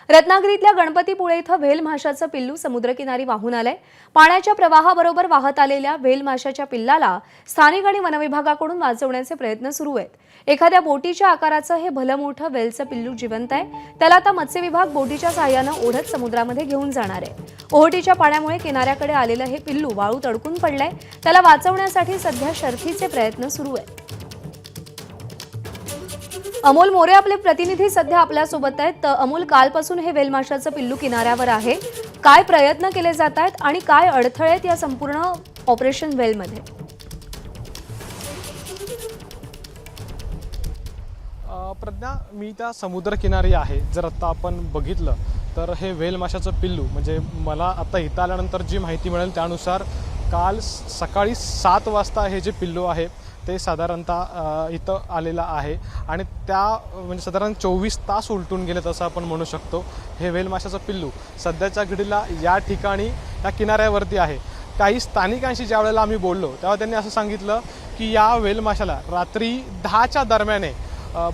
रत्नागिरीतल्या गणपतीपुळे इथं व्हेल माशाचं पिल्लू समुद्रकिनारी वाहून आलंय। पाण्याच्या प्रवाहाबरोबर वाहत आलेल्या व्हेल माशाच्या पिल्लाला स्थानिक आणि वनविभागाकडून वाचवण्याचे प्रयत्न सुरू आहेत। एखाद्या बोटीच्या आकाराचं हे भलं मोठं व्हेलचं पिल्लू जिवंत आहे। त्याला आता मत्स्य विभाग बोटीच्या सहाय्यानं ओढत समुद्रामध्ये घेऊन जाणार आहे। ओहोटीच्या पाण्यामुळे किनाऱ्याकडे आलेलं हे पिल्लू वाळूत अडकून पडलंय। त्याला वाचवण्यासाठी सध्या शर्थीचे प्रयत्न सुरू आहेत। अमोल मोरे आपले प्रतिनिधी सध्या आपल्या सोबत आहेत। तर अमोल, कालपासून हे व्हेल माशाचं पिल्लू किनाऱ्यावर आहे। काय प्रयत्न केले जात आहेत आणि काय अडथळे आहेत या संपूर्ण ऑपरेशन व्हेल मध्ये? प्रज्ञा, मी त्या समुद्र किनारी आहे। जर आता आपण बघितलं तर हे व्हेल माशाचं पिल्लू म्हणजे मला आता इथं आल्यानंतर जी माहिती मिळेल त्यानुसार काल सकाळी 7 वाजता हे जे पिल्लू आहे ते साधारणतः इथं आलेलं आहे आणि त्या म्हणजे साधारण 24 तास उलटून गेलेत असं आपण म्हणू शकतो। हे व्हेल माशाचं पिल्लू सध्याच्या घडीला या ठिकाणी या किनाऱ्यावरती आहे। काही स्थानिकांशी ज्या वेळेला आम्ही बोललो तेव्हा त्यांनी असं सांगितलं की या व्हेल माशाला रात्री 10च्या दरम्याने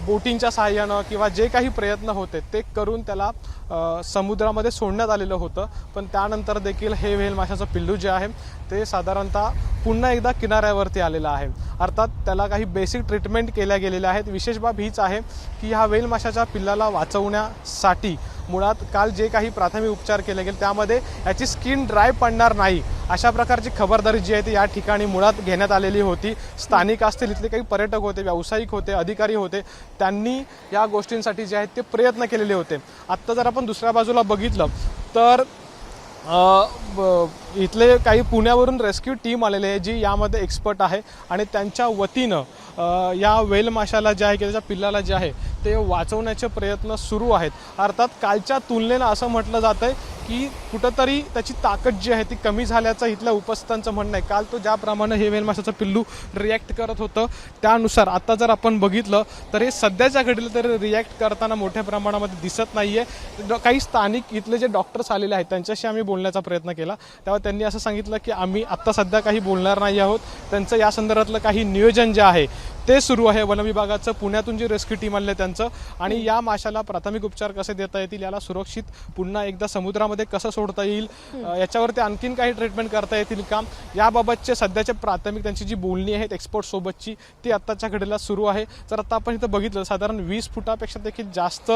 बोटिंगच्या सहाय्यानं किंवा जे काही प्रयत्न होते ते करून त्याला समुद्रामध्ये सोडण्यात आलेलं होतं, पण त्यानंतर देखील हे व्हेल माशाचं पिल्लू जे आहे ते साधारणतः पुन्हा एकदा किनाऱ्यावरती आलेलं आहे। अर्थात त्याला काही बेसिक ट्रीटमेंट केल्या गेलेल्या आहेत। विशेष बाब हीच आहे की ह्या व्हेल माशाच्या पिल्लाला वाचवण्यासाठी मुळात काल जे काही प्राथमिक उपचार केले गेले त्यामध्ये याची स्किन ड्राय पडणार नाही अशा प्रकारची खबरदारी जी आहे ती या ठिकाणी मुळात घेण्यात आलेली होती। स्थानिक असतील, इथले काही पर्यटक होते, व्यावसायिक होते, अधिकारी होते, त्यांनी या गोष्टींसाठी जे आहेत ते प्रयत्न केलेले होते। आत्ता जर आपण दुसऱ्या बाजूला बघितलं तर इथले काही पुण्यावरून रेस्क्यू टीम आलेली आहे जी यामध्ये एक्सपर्ट आहे आणि त्यांच्या वतीनं या व्हेल माशाला जे आहे की त्याच्या पिल्लाला जे आहे ते वाचवण्याचे प्रयत्न सुरू आहेत। अर्थात कालच्या तुलनेनं असं म्हटलं जातं आहे की कुठंतरी त्याची ताकद जी आहे ती कमी झाल्याचं इथल्या उपस्थितांचं म्हणणं आहे। काल तो ज्याप्रमाणे हे व्हेल माशाचं पिल्लू रिॲक्ट करत होतं त्यानुसार आता जर आपण बघितलं तर हे सध्याच्या घडीला तरी रिॲक्ट करताना मोठ्या प्रमाणामध्ये दिसत नाही आहे। काही स्थानिक इथले जे डॉक्टर्स आलेले आहेत त्यांच्याशी आम्ही बोलण्याचा प्रयत्न केला तेव्हा त्यांनी असं सांगितलं की आम्ही आत्ता सध्या काही बोलणार नाही आहोत, त्यांचं या संदर्भातलं काही नियोजन जे आहे ते सुरू आहे वनविभागाचं, पुण्यातून जी रेस्क्यू टीम आली त्यांचं, आणि या माशाला प्राथमिक उपचार कसे देता येतील, याला सुरक्षित पुन्हा एकदा समुद्रामध्ये कसं सोडता येईल, याच्यावरती आणखीन काही ट्रीटमेंट करता येतील का, याबाबतचे सध्याचे प्राथमिक त्यांची जी बोलणी आहेत एक्सपर्ट सोबतची ती आत्ताच्या घडीला सुरू आहे। जर आता आपण इथं बघितलं साधारण 20 फुटापेक्षा देखील जास्त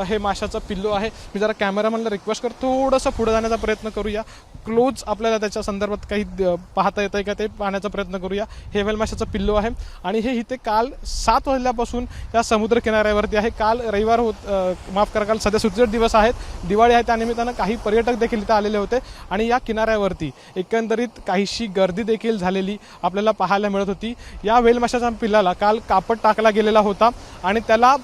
हे माशाचं पिल्लू आहे। मी जरा कॅमेरामॅनला रिक्वेस्ट करतो थोडंसं पुढे जाण्याचा प्रयत्न करूया, क्लोज आपल्याला त्याच्या संदर्भात काही पाहता येतंय का ते पाहण्याचा प्रयत्न करूया। हे व्हेल माशाचं पिल्लू आहे आणि हे इथे काल 7 वाजल्यापासून या समुद्र किनाऱ्यावरती आहे। काल रविवार माफ करा, काल सध्या सुट्टीचे दिवस आहेत, दिवाळी आहे, त्यानिमित्तानं काही पर्यटक देखील इथं आलेले होते आणि या किनाऱ्यावरती एकंदरीत काहीशी गर्दी देखील झालेली आपल्याला पाहायला मिळत होती। या व्हेल माशाच्या पिल्लाला काल कापड टाकला गेलेला होता आणि त्याला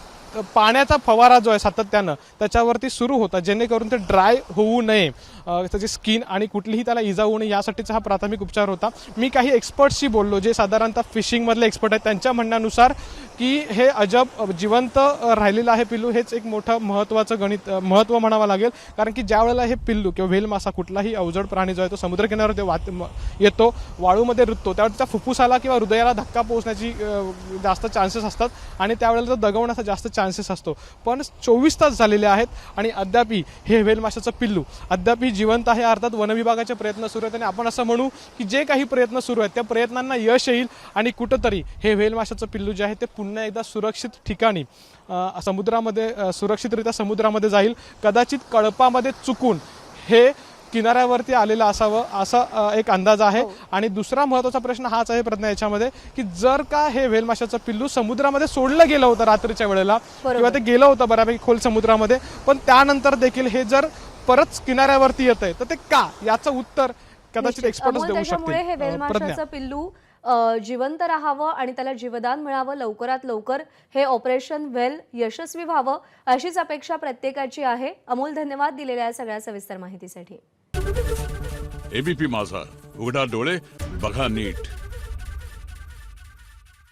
पाण्याचा फवारा जो आहे सातत्यानं त्याच्यावरती सुरू होता जेणेकरून ते ड्राय होऊ नये, त्याची स्किन आणि कुठलीही त्याला इजा होऊ नये यासाठीचा हा प्राथमिक उपचार होता। मी काही एक्सपर्ट्सशी बोललो जे साधारणतः फिशिंगमधले एक्सपर्ट आहेत, त्यांच्या म्हणण्यानुसार की हे अजब जिवंत राहिलेलं आहे पिल्लू, हेच एक मोठं महत्त्व म्हणावं लागेल, कारण की ज्या वेळेला हे पिल्लू किंवा व्हेल मासा कुठलाही अवजड प्राणी जो आहे तो समुद्रकिनाऱ्यावर येतो, वाळूमध्ये रुततो, त्यावेळेस त्या फुफ्फुसाला किंवा हृदयाला धक्का पोहोचण्याची जास्त चान्सेस असतात आणि त्यावेळेला तो दगावण्याचा जास्त चान्सेस असतो। पण 24 तास झालेले आहेत आणि अद्यापही हे व्हेल माशाचं पिल्लू अद्यापही जिवंत आहे। अर्थात वनविभागाचे प्रयत्न सुरू आहेत आणि आपण असं म्हणू की जे काही प्रयत्न सुरू आहेत त्या प्रयत्नांना यश येईल आणि कुठंतरी हे व्हेल माशाचं पिल्लू जे आहे ते पुन्हा एकदा सुरक्षित ठिकाणी समुद्रामध्ये सुरक्षितरित्या समुद्रामध्ये जाईल। कदाचित कळपामध्ये चुकून हे किनाऱ्यावरती आलेलं असावं असा एक अंदाज आहे। आणि दुसरा महत्त्वाचा प्रश्न हाच आहे प्रज्ञा याच्यामध्ये की जर का हे व्हेल माशाचं पिल्लू समुद्रामध्ये सोडलं गेलं होतं रात्रीच्या वेळेला किंवा ते गेलं होतं बऱ्यापैकी खोल समुद्रामध्ये, पण त्यानंतर देखील हे जर परत किनाऱ्यावरती येतंय तर ते का, याचं उत्तर कदाचित एक्सपर्ट्स देऊ शकतील। हे व्हेल माशाचं पिल्लू जिवंत राहावं आणि त्याला जीवदान मिळावं, लवकरात लवकर हे ऑपरेशन व्हेल यशस्वी व्हावं अशीच अपेक्षा प्रत्येकाची आहे। अमोल, धन्यवाद दिलेल्या या सगळ्या सविस्तर माहितीसाठी। एबीपी माझा, उघडा डोळे बघा नीट।